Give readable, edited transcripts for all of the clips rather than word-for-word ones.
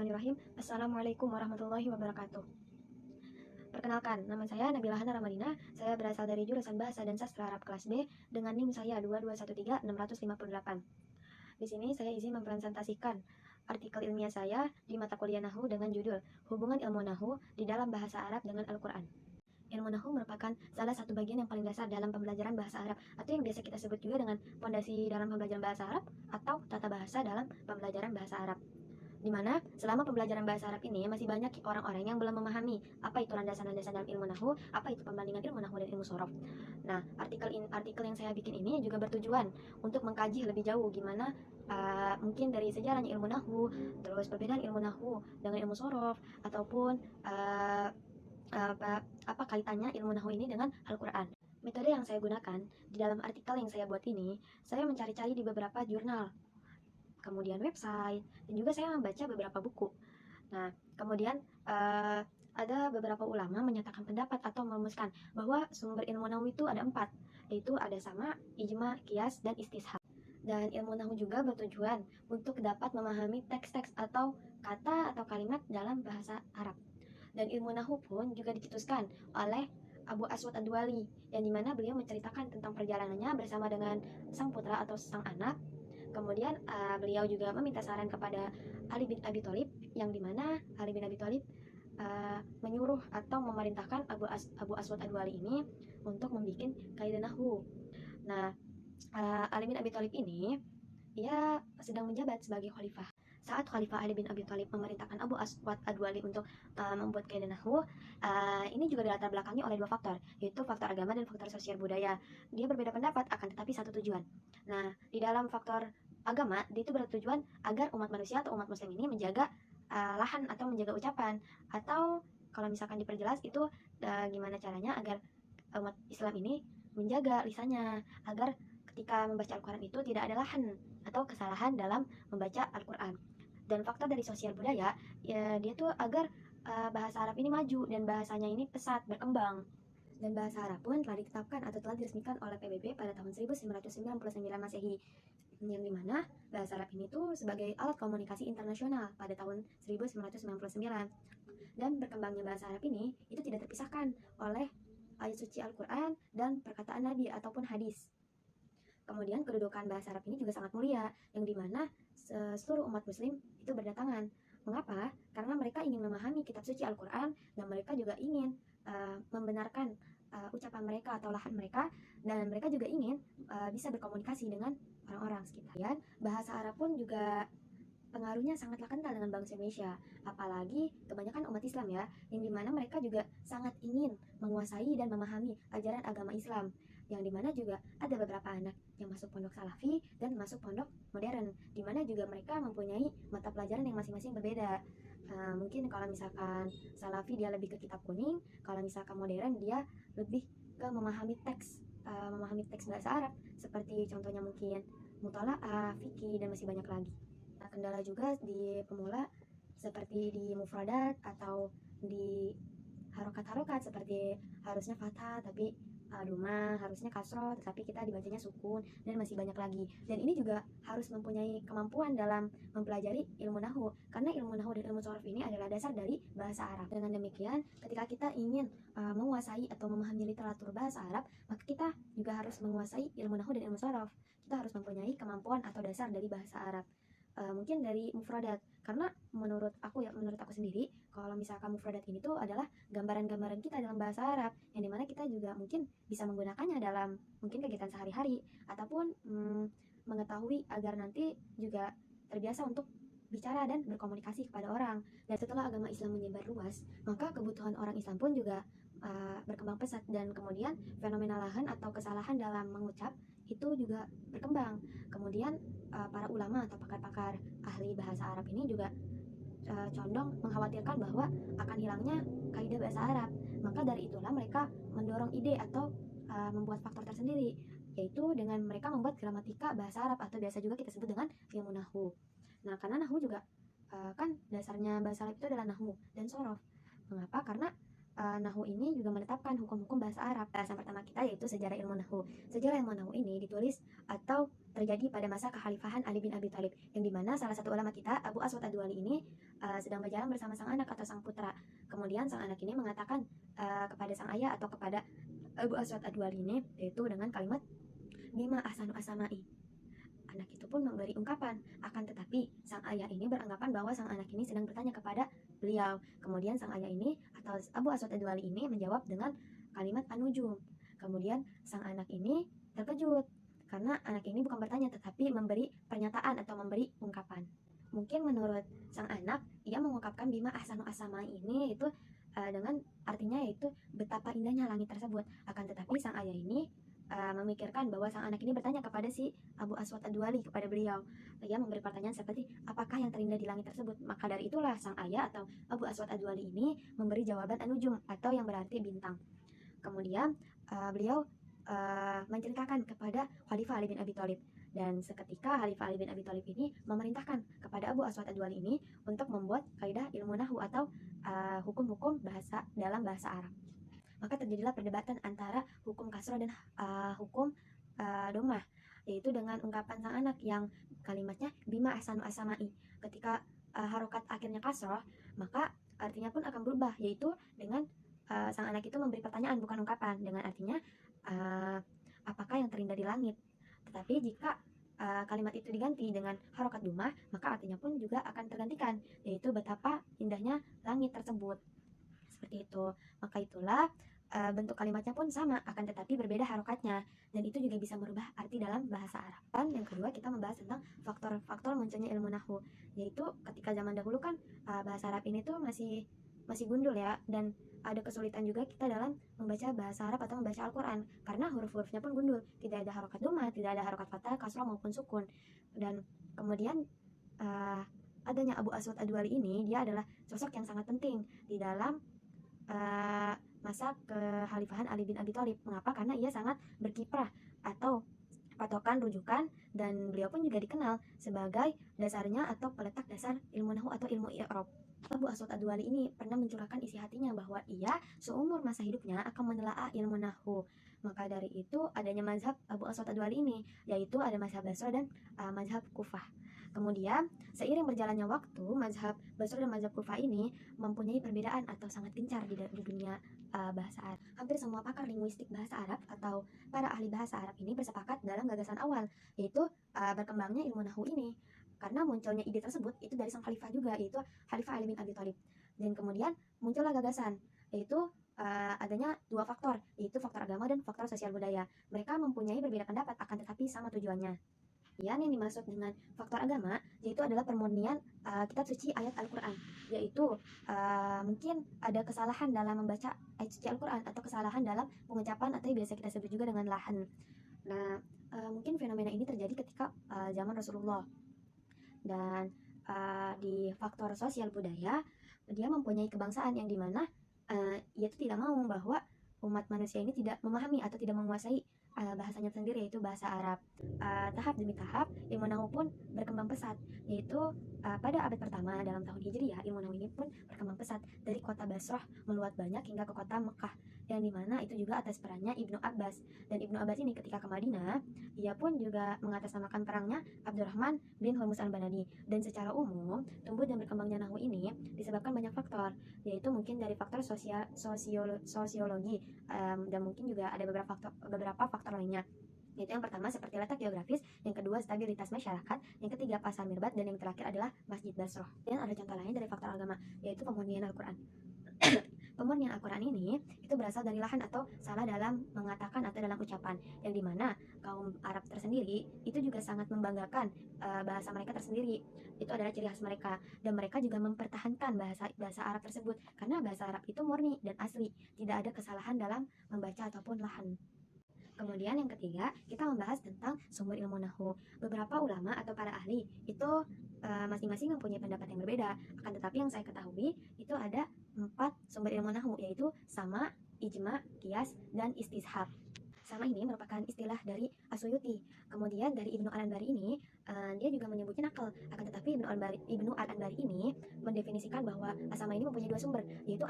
Bismillahirrahmanirrahim. Assalamualaikum warahmatullahi wabarakatuh. Perkenalkan, nama saya Nabila Hana Ramadina. Saya berasal dari jurusan Bahasa dan Sastra Arab kelas B dengan NIM saya 2213658. Di sini saya izin mempresentasikan artikel ilmiah saya di mata kuliah Nahwu dengan judul Hubungan Ilmu Nahwu di dalam Bahasa Arab dengan Al-Quran. Ilmu Nahwu merupakan salah satu bagian yang paling dasar dalam pembelajaran bahasa Arab, atau yang biasa kita sebut juga dengan fondasi dalam pembelajaran bahasa Arab atau tata bahasa dalam pembelajaran bahasa Arab. Di mana selama pembelajaran bahasa Arab ini masih banyak orang-orang yang belum memahami apa itu landasan-landasan dalam ilmu nahwu, apa itu pembandingan ilmu nahwu dan ilmu sorof. Nah, artikel yang saya bikin ini juga bertujuan untuk mengkaji lebih jauh gimana mungkin dari sejarahnya ilmu nahwu, terus perbedaan ilmu nahwu dengan ilmu sorof, ataupun apa kaitannya ilmu nahwu ini dengan Al-Quran. Metode yang saya gunakan di dalam artikel yang saya buat ini, saya mencari-cari di beberapa jurnal, kemudian website, dan juga saya membaca beberapa buku. Nah, kemudian ada beberapa ulama menyatakan pendapat atau merumuskan bahwa sumber ilmu nahwu itu ada 4, yaitu ada sama, ijma, qiyas, dan istishab. Dan ilmu nahwu juga bertujuan untuk dapat memahami teks-teks atau kata atau kalimat dalam bahasa Arab. Dan ilmu nahwu pun juga dicetuskan oleh Abu Aswad Ad-Duali, yang dimana beliau menceritakan tentang perjalanannya bersama dengan sang putra atau sang anak. Kemudian beliau juga meminta saran kepada Ali bin Abi Thalib, yang dimana Ali bin Abi Thalib menyuruh atau memerintahkan Abu Aswad Ad-Duali ini untuk membuat kaidah nahwu. Nah, Ali bin Abi Thalib ini dia sedang menjabat sebagai khalifah. Saat Khalifah Ali bin Abi Thalib memerintahkan Abu Aswad Ad-Duali untuk membuat kaidah nahwu, ini juga dilatar belakangi oleh 2 faktor, yaitu faktor agama dan faktor sosial budaya. Dia berbeda pendapat, akan tetapi satu tujuan. Nah, di dalam faktor agama, dia itu bertujuan agar umat manusia atau umat muslim ini menjaga lahan atau menjaga ucapan, atau kalau misalkan diperjelas itu gimana caranya agar umat Islam ini menjaga lisannya, agar ketika membaca Al-Quran itu tidak ada lahan atau kesalahan dalam membaca Al-Quran. Dan faktor dari sosial budaya, ya, dia tuh agar bahasa Arab ini maju dan bahasanya ini pesat berkembang. Dan bahasa Arab pun telah ditetapkan atau telah diresmikan oleh PBB pada tahun 1999 Masehi, yang dimana bahasa Arab ini tuh sebagai alat komunikasi internasional pada tahun 1999. Dan berkembangnya bahasa Arab ini itu tidak terpisahkan oleh ayat suci Al-Quran dan perkataan Nabi ataupun hadis. Kemudian kedudukan bahasa Arab ini juga sangat mulia, yang dimana seluruh umat muslim itu berdatangan. Mengapa? Karena mereka ingin memahami kitab suci Al-Quran, dan mereka juga ingin membenarkan ucapan mereka atau lahan mereka, dan mereka juga ingin bisa berkomunikasi dengan orang-orang sekitar. Dan bahasa Arab pun juga pengaruhnya sangatlah kental dengan bangsa Indonesia, apalagi kebanyakan umat Islam ya, yang dimana mereka juga sangat ingin menguasai dan memahami ajaran agama Islam, yang dimana juga ada beberapa anak yang masuk pondok salafi dan masuk pondok modern, dimana juga mereka mempunyai mata pelajaran yang masing-masing berbeda. Mungkin kalau misalkan salafi dia lebih ke kitab kuning, kalau misalkan modern dia lebih ke memahami teks bahasa Arab, seperti contohnya mungkin mutalaah, fikih, dan masih banyak lagi. Kendala juga di pemula seperti di mufradat atau di harokat-harokat, seperti harusnya fathah tapi duma, harusnya kasroh tetapi kita dibacanya sukun, dan masih banyak lagi. Dan ini juga harus mempunyai kemampuan dalam mempelajari ilmu nahwu, karena ilmu nahwu dan ilmu sorof ini adalah dasar dari bahasa Arab. Dengan demikian, ketika kita ingin menguasai atau memahami literatur bahasa Arab, maka kita juga harus menguasai ilmu nahwu dan ilmu sorof. Kita harus mempunyai kemampuan atau dasar dari bahasa Arab. Mungkin dari mufradat, karena menurut aku sendiri, kalau misalkan mufradat ini tuh adalah gambaran-gambaran kita dalam bahasa Arab, yang dimana kita juga mungkin bisa menggunakannya dalam mungkin kegiatan sehari-hari, ataupun mengetahui agar nanti juga terbiasa untuk bicara dan berkomunikasi kepada orang. Dan setelah agama Islam menyebar luas, maka kebutuhan orang Islam pun juga berkembang pesat, dan kemudian fenomena lahan atau kesalahan dalam mengucap itu juga berkembang. Kemudian para ulama atau pakar-pakar ahli bahasa Arab ini juga condong mengkhawatirkan bahwa akan hilangnya kaidah bahasa Arab. Maka dari itulah mereka mendorong ide atau membuat faktor tersendiri, yaitu dengan mereka membuat gramatika bahasa Arab, atau biasa juga kita sebut dengan ilmu nahwu. Nah, karena nahwu juga kan dasarnya bahasa Arab itu adalah nahwu dan sorof. Mengapa? Karena Nahwu ini juga menetapkan hukum-hukum bahasa Arab. Bahasan pertama kita yaitu sejarah ilmu Nahwu. Sejarah ilmu Nahwu ini ditulis atau terjadi pada masa kekhalifahan Ali bin Abi Thalib, yang dimana salah satu ulama kita, Abu Aswad Ad-Duali ini sedang berjalan bersama sang anak atau sang putra. Kemudian sang anak ini mengatakan kepada sang ayah atau kepada Abu Aswad Ad-Duali ini, yaitu dengan kalimat bima ahsanu as-samai. Anak itu pun memberi ungkapan, akan tetapi sang ayah ini beranggapan bahwa sang anak ini sedang bertanya kepada beliau. Kemudian sang ayah ini atau Abu Aswad Ad-Duali ini menjawab dengan kalimat an-nujum. Kemudian sang anak ini terkejut karena anak ini bukan bertanya tetapi memberi pernyataan atau memberi ungkapan. Mungkin menurut sang anak, ia mengungkapkan bima ahsanu as-samai ini itu dengan artinya yaitu betapa indahnya langit tersebut. Akan tetapi sang ayah ini memikirkan bahwa sang anak ini bertanya kepada si Abu Aswad Ad-Duali, kepada beliau. Ia memberi pertanyaan seperti, apakah yang terindah di langit tersebut? Maka dari itulah sang ayah atau Abu Aswad Ad-Duali ini memberi jawaban an-nujum atau yang berarti bintang. Kemudian beliau menceritakan kepada Khalifah Ali bin Abi Thalib, dan seketika Khalifah Ali bin Abi Thalib ini memerintahkan kepada Abu Aswad Ad-Duali ini untuk membuat kaidah ilmu nahwu atau hukum-hukum bahasa dalam bahasa Arab. Maka terjadilah perdebatan antara hukum kasroh dan hukum domah, yaitu dengan ungkapan sang anak yang kalimatnya bima ahsanu as-samai. Ketika harokat akhirnya kasroh, maka artinya pun akan berubah, yaitu dengan sang anak itu memberi pertanyaan bukan ungkapan, dengan artinya apakah yang terindah di langit. Tetapi jika kalimat itu diganti dengan harokat domah, maka artinya pun juga akan tergantikan, yaitu betapa indahnya langit tersebut. Seperti itu. Maka itulah bentuk kalimatnya pun sama, akan tetapi berbeda harokatnya, dan itu juga bisa merubah arti dalam bahasa Arab. Dan yang kedua, kita membahas tentang faktor-faktor munculnya ilmu nahwu, yaitu ketika zaman dahulu kan bahasa Arab ini tuh masih gundul ya, dan ada kesulitan juga kita dalam membaca bahasa Arab atau membaca Al-Quran karena huruf-hurufnya pun gundul, tidak ada harokat domah, tidak ada harokat fathah, kasroh maupun sukun. Dan kemudian adanya Abu Aswad Ad-Duali ini, dia adalah sosok yang sangat penting di dalam masa kekhalifahan Ali bin Abi Thalib. Mengapa? Karena ia sangat berkiprah atau patokan rujukan, dan beliau pun juga dikenal sebagai dasarnya atau peletak dasar ilmu nahwu atau ilmu i'rab. Abu Aswad Ad-Duali ini pernah mencurahkan isi hatinya bahwa ia seumur masa hidupnya akan menelaah ilmu nahwu. Maka dari itu adanya mazhab Abu Aswad Ad-Duali ini, yaitu ada mazhab Basra dan mazhab Kufah. Kemudian seiring berjalannya waktu, mazhab Basra dan mazhab Kufah ini mempunyai perbedaan atau sangat gencar di dunia bahasa Arab. Hampir semua pakar linguistik bahasa Arab atau para ahli bahasa Arab ini bersepakat dalam gagasan awal, yaitu berkembangnya ilmu nahwu ini. Karena munculnya ide tersebut itu dari sang khalifah juga, yaitu Khalifah Ali bin Abi Thalib. Dan kemudian muncullah gagasan, yaitu adanya dua faktor, yaitu faktor agama dan faktor sosial budaya. Mereka mempunyai berbeda pendapat, akan tetapi sama tujuannya. Yang dimaksud dengan faktor agama yaitu adalah permurnian kitab suci ayat Al-Quran, yaitu mungkin ada kesalahan dalam membaca ayat suci Al-Quran atau kesalahan dalam pengucapan atau yang biasa kita sebut juga dengan lahan. Nah, mungkin fenomena ini terjadi ketika zaman Rasulullah. Dan di faktor sosial budaya, dia mempunyai kebangsaan yang dimana ia itu tidak mau bahwa umat manusia ini tidak memahami atau tidak menguasai bahasanya sendiri, yaitu bahasa Arab. Tahap demi tahap ilmu nahwu pun berkembang pesat, yaitu pada abad pertama dalam tahun Hijriyah, ilmu nahwu ini pun berkembang pesat dari kota Basrah meluas banyak hingga ke kota Mekah, yang dimana itu juga atas perannya Ibnu Abbas. Dan Ibnu Abbas ini ketika ke Madinah, ia pun juga mengatasnamakan perangnya Abdurrahman bin Hurmuz al-Banadi. Dan secara umum, tumbuh dan berkembangnya nahwu ini disebabkan banyak faktor, yaitu mungkin dari faktor sosiologi, dan mungkin juga ada beberapa faktor lainnya, yaitu yang pertama seperti letak geografis, yang kedua stabilitas masyarakat, yang ketiga pasar mirbat, dan yang terakhir adalah Masjid Basrah. Dan ada contoh lain dari faktor agama, yaitu pemurnian Al-Quran. Pemurnian Al-Quran ini itu berasal dari lahan atau salah dalam mengatakan atau dalam ucapan, yang dimana kaum Arab tersendiri itu juga sangat membanggakan bahasa mereka tersendiri. Itu adalah ciri khas mereka, dan mereka juga mempertahankan bahasa Arab tersebut karena bahasa Arab itu murni dan asli, tidak ada kesalahan dalam membaca ataupun lahan. Kemudian yang ketiga, kita membahas tentang sumber ilmu nahwu. Beberapa ulama atau para ahli itu masing-masing mempunyai pendapat yang berbeda. Akan tetapi yang saya ketahui itu ada 4 sumber ilmu nahwu, yaitu sama, ijma, qiyas, dan istishab. Sama ini merupakan istilah dari As-Suyuti. Kemudian dari Ibnu Al-Anbari ini, dia juga menyebutnya nakal. Akan tetapi Ibnu Al-Anbari ini mendefinisikan bahwa asama ini mempunyai dua sumber, yaitu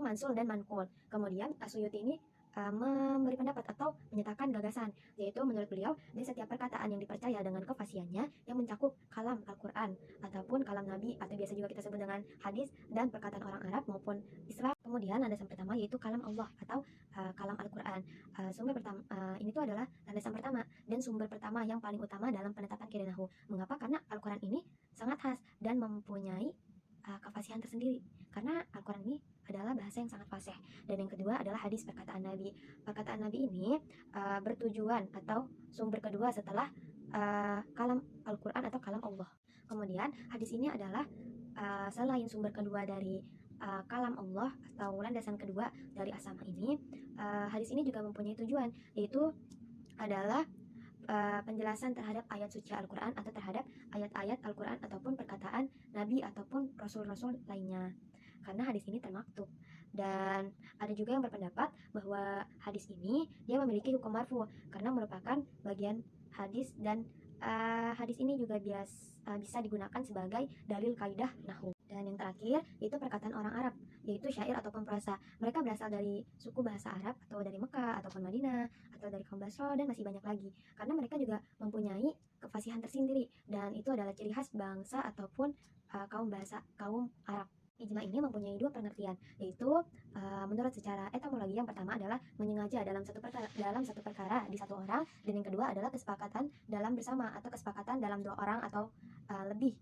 mansul dan manqul. Kemudian As-Suyuti ini memberi pendapat atau menyatakan gagasan, yaitu menurut beliau di setiap perkataan yang dipercaya dengan kefasihannya yang mencakup kalam Al-Quran ataupun kalam Nabi, atau biasa juga kita sebut dengan hadis dan perkataan orang Arab maupun Islam. Kemudian landasan pertama yaitu kalam Allah atau kalam Al-Quran. Sumber pertama ini tuh adalah landasan pertama dan sumber pertama yang paling utama dalam penetapan kaidah nahwu. Mengapa? Karena Al-Quran ini sangat khas dan mempunyai kefasihan tersendiri. Karena Al-Quran ini adalah bahasa yang sangat fasih. Dan yang kedua adalah hadis perkataan Nabi. Perkataan Nabi ini bertujuan atau sumber kedua setelah kalam Al-Quran atau kalam Allah. Kemudian hadis ini adalah selain sumber kedua dari kalam Allah atau landasan kedua dari asama ini, hadis ini juga mempunyai tujuan, yaitu adalah penjelasan terhadap ayat suci Al-Quran atau terhadap ayat-ayat Al-Quran ataupun perkataan Nabi ataupun Rasul-Rasul lainnya. Karena hadis ini termaktub. Dan ada juga yang berpendapat bahwa hadis ini dia memiliki hukum marfu karena merupakan bagian hadis, dan hadis ini juga bisa digunakan sebagai dalil kaidah nahwu. Dan yang terakhir itu perkataan orang Arab, yaitu syair ataupun prosa. Mereka berasal dari suku bahasa Arab atau dari Mekah ataupun Madinah atau dari kaum Basra dan masih banyak lagi. Karena mereka juga mempunyai kefasihan tersendiri dan itu adalah ciri khas bangsa ataupun kaum Arab. Ijma ini mempunyai dua pengertian, yaitu menurut secara etimologi yang pertama adalah menyengaja dalam satu perkara di satu orang, dan yang kedua adalah kesepakatan dalam bersama atau kesepakatan dalam dua orang atau lebih.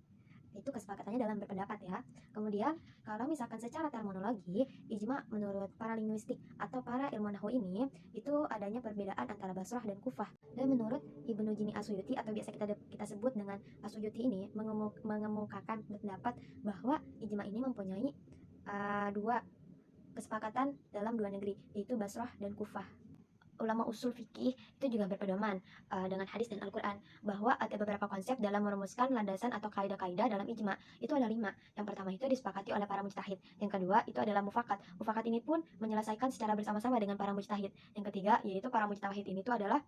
Itu kesepakatannya dalam berpendapat ya. Kemudian kalau misalkan secara terminologi, ijma menurut para linguistik atau para ilmu nahwu ini itu adanya perbedaan antara Basrah dan Kufah. Dan menurut Ibnu Jini As-Suyuti atau biasa kita sebut dengan As-Suyuti ini mengemukakan pendapat bahwa ijma ini mempunyai dua kesepakatan dalam dua negeri, yaitu Basrah dan Kufah. Ulama usul fikih itu juga berpedoman dengan hadis dan Al-Quran bahwa ada beberapa konsep dalam merumuskan landasan atau kaidah-kaidah dalam ijma. Itu ada 5. Yang pertama itu disepakati oleh para mujtahid. Yang kedua itu adalah mufakat. Mufakat ini pun menyelesaikan secara bersama-sama dengan para mujtahid. Yang ketiga yaitu para mujtahid ini itu adalah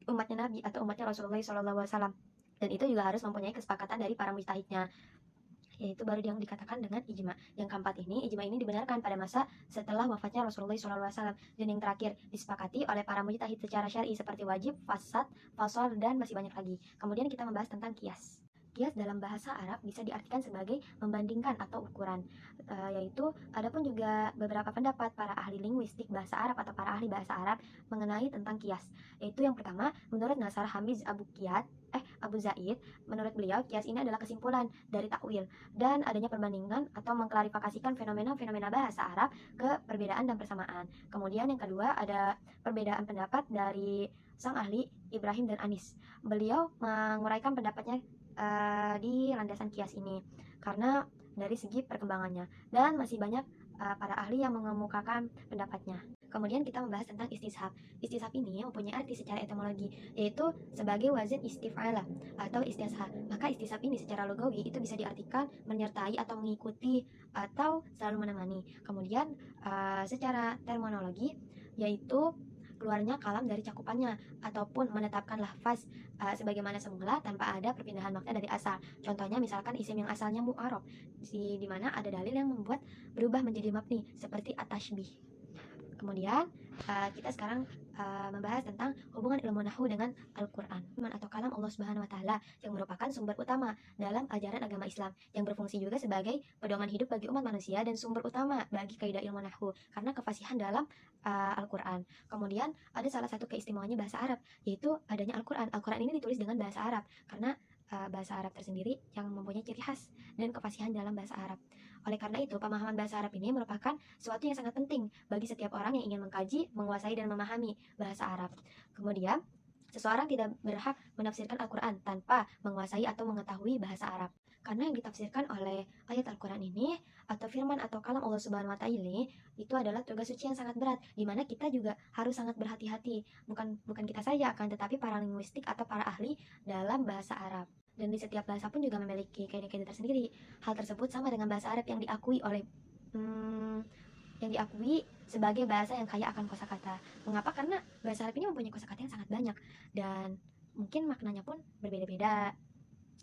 umatnya Nabi atau umatnya Rasulullah SAW. Dan itu juga harus mempunyai kesepakatan dari para mujtahidnya, yaitu baru yang dikatakan dengan ijma. Yang keempat ini, ijma ini dibenarkan pada masa setelah wafatnya Rasulullah SAW. Dan yang terakhir, disepakati oleh para mujtahid secara syar'i seperti wajib, fasad, fasal, dan masih banyak lagi. Kemudian kita membahas tentang qiyas. Qiyas dalam bahasa Arab bisa diartikan sebagai membandingkan atau ukuran, yaitu adapun juga beberapa pendapat para ahli linguistik bahasa Arab atau para ahli bahasa Arab mengenai tentang qiyas. Yaitu yang pertama, menurut Nasar Hamiz Abu Zaid, menurut beliau qiyas ini adalah kesimpulan dari takwil dan adanya perbandingan atau mengklarifikasikan fenomena-fenomena bahasa Arab ke perbedaan dan persamaan. Kemudian yang kedua ada perbedaan pendapat dari sang ahli Ibrahim dan Anis. Beliau menguraikan pendapatnya di landasan qiyas ini karena dari segi perkembangannya, dan masih banyak para ahli yang mengemukakan pendapatnya. Kemudian kita membahas tentang istishab. Istishab ini mempunyai arti secara etimologi, yaitu sebagai wazn istif'ala atau istishab. Maka istishab ini secara logawi itu bisa diartikan menyertai atau mengikuti atau selalu menemani. Kemudian secara terminologi yaitu keluarnya kalam dari cakupannya ataupun menetapkan lafaz sebagaimana semula tanpa ada perpindahan makna dari asal. Contohnya misalkan isim yang asalnya mu'arab di mana ada dalil yang membuat berubah menjadi mabni seperti at-tashbih. Kemudian kita sekarang membahas tentang hubungan ilmu nahwu dengan Al-Quran atau kalam Allah Subhanahu wa Ta'ala yang merupakan sumber utama dalam ajaran agama Islam, yang berfungsi juga sebagai pedoman hidup bagi umat manusia dan sumber utama bagi kaidah ilmu nahwu karena kefasihan dalam Al-Quran. Kemudian ada salah satu keistimewaannya bahasa Arab, yaitu adanya Al-Quran. Al-Quran ini ditulis dengan bahasa Arab karena bahasa Arab tersendiri yang mempunyai ciri khas dan kefasihan dalam bahasa Arab. Oleh karena itu, pemahaman bahasa Arab ini merupakan sesuatu yang sangat penting bagi setiap orang yang ingin mengkaji, menguasai, dan memahami bahasa Arab. Kemudian, seseorang tidak berhak menafsirkan Al-Quran tanpa menguasai atau mengetahui bahasa Arab. Karena yang ditafsirkan oleh ayat Al-Quran ini atau firman atau kalam Allah Subhanahu wa Ta'ala ini itu adalah tugas suci yang sangat berat, di mana kita juga harus sangat berhati-hati. Bukan kita saja, akan tetapi para linguistik atau para ahli dalam bahasa Arab. Dan di setiap bahasa pun juga memiliki kaidah-kaidah tersendiri. Hal tersebut sama dengan bahasa Arab yang diakui oleh yang diakui sebagai bahasa yang kaya akan kosakata. Mengapa? Karena bahasa Arab ini mempunyai kosakata yang sangat banyak dan mungkin maknanya pun berbeda-beda.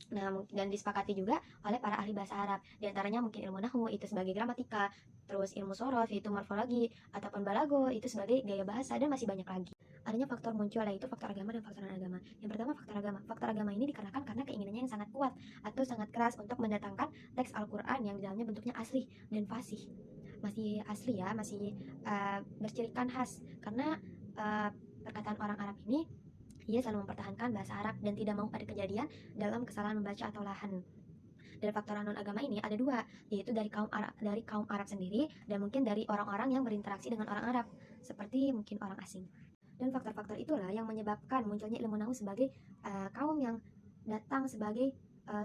Nah, dan disepakati juga oleh para ahli bahasa Arab. Di antaranya mungkin ilmu nahwu itu sebagai gramatika, terus ilmu sorof yaitu morfologi, ataupun balago itu sebagai gaya bahasa, dan masih banyak lagi. Adanya faktor muncul yaitu faktor agama dan faktor non-agama. Yang pertama faktor agama. Faktor agama ini dikarenakan karena keinginannya yang sangat kuat atau sangat keras untuk mendatangkan teks Al-Quran yang di dalamnya bentuknya asli dan fasih. Masih asli ya, masih bercirikan khas karena perkataan orang Arab ini ia selalu mempertahankan bahasa Arab dan tidak mau ada kejadian dalam kesalahan membaca atau lahan. Dan faktor non agama ini ada dua, yaitu dari kaum Arab sendiri dan mungkin dari orang-orang yang berinteraksi dengan orang Arab, seperti mungkin orang asing. Dan faktor-faktor itulah yang menyebabkan munculnya ilmu nahwu sebagai kaum yang datang sebagai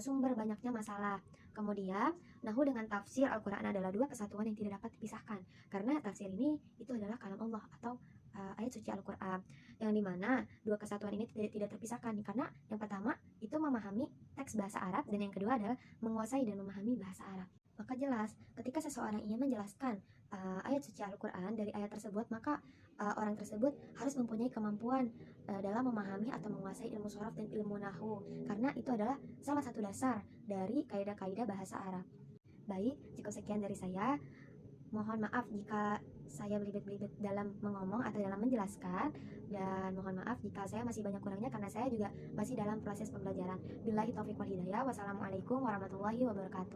sumber banyaknya masalah. Kemudian, nahwu dengan tafsir Al-Quran adalah dua kesatuan yang tidak dapat dipisahkan, karena tafsir ini itu adalah kalam Allah atau ayat suci Al-Quran, yang dimana dua kesatuan ini tidak terpisahkan, karena yang pertama itu memahami teks bahasa Arab, dan yang kedua adalah menguasai dan memahami bahasa Arab. Maka jelas, ketika seseorang ingin menjelaskan ayat suci Al-Quran dari ayat tersebut, maka orang tersebut harus mempunyai kemampuan dalam memahami atau menguasai ilmu sorof dan ilmu nahwu, karena itu adalah salah satu dasar dari kaidah-kaidah bahasa Arab. Baik, cukup sekian dari saya. Mohon maaf jika saya belibet-belibet dalam mengomong atau dalam menjelaskan, dan mohon maaf jika saya masih banyak kurangnya karena saya juga masih dalam proses pembelajaran. Billahi taufiq wal hidayah. Wassalamualaikum warahmatullahi wabarakatuh.